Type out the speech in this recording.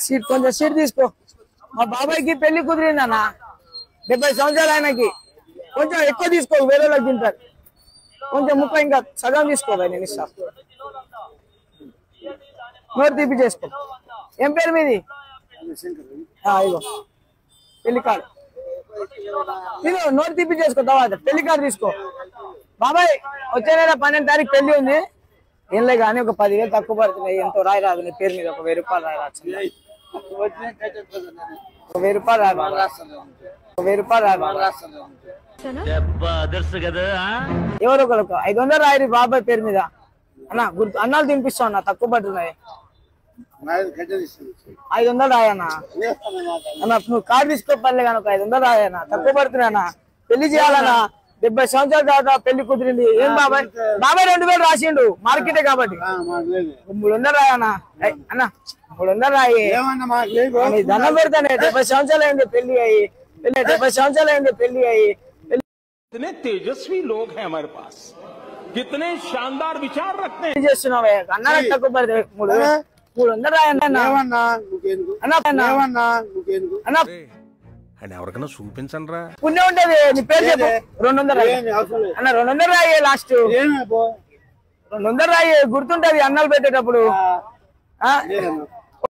Seat కొంచెం seat తీసుకో. మా బాబాయ్కి పెళ్లి కుదిరిందన్న, 70 సంవత్సరాలు ఆయనకి. కొంచెం ఎక్కువ తీసుకో, వేరే వాళ్ళకి తింటారు. కొంచెం ముక్క ఇంకా సగం తీసుకోవాలి, నేను ఇస్తా. నోరు తీపి చేసుకో. ఏం పేరు మీది? ఇగో పెళ్లి కార్డు తీసుకో, నోరు తీపి చేసుకో. తర్వాత పెళ్లి కార్డు తీసుకో. బాబాయ్ వచ్చే నెల 12వ తారీఖు పెళ్లి ఉంది. ఏంలే కానీ ఒక 10,000 తక్కువ పడుతున్నాయి. ఎంతో రాయి రాదు నీ పేరు మీద, ఒక 1000 రూపాయలు రాయి రాదు. 1000 రూపాయలు రాదు, 1000 రూపాయలు రాదు. ఎవరు ఒకరు 500 రాయి బాబాయ్ పేరు మీద. అన్న గుర్తు అన్నాలు తినిపిస్తావు అన్న, తక్కువ పడుతున్నాయి. 500 రాయన్నా. అన్న నువ్వు కార్డు తీసుకోపలే కానీ ఒక 500 రాయన్నా, తక్కువ పడుతున్నాయి అన్న. పెళ్లి చేయాలన్నా, 70 సంవత్సరాల తర్వాత పెళ్లి కుదిరింది. ఏం బాబాయ్? బాబాయ్ 2000 రాసిండు, మార్కెటే కాబట్టి. 300 రాయన్నా. అన్న 300 రాయి, దండం పెడతానే. 70 సంవత్సరాలు అయింది పెళ్లి అయ్యి, 70 సంవత్సరాలు అయింది పెళ్లి అయ్యి. कितने तेजस्वी लोग हैं हमारे पास, कितने शानदार विचार रखते हैं. చేస్తున్నావే అన్న, తక్కువ పడితే 300 రాయన్నా. ఎవరికైనా చూపించండి రా, పుణ్యం ఉంటది. నీ పేరు చెప్పు. 200 రాయి అన్న, 200 రాయి లాస్ట్. 200 రాయి గుర్తుంటది అన్నాలు పెట్టేటప్పుడు.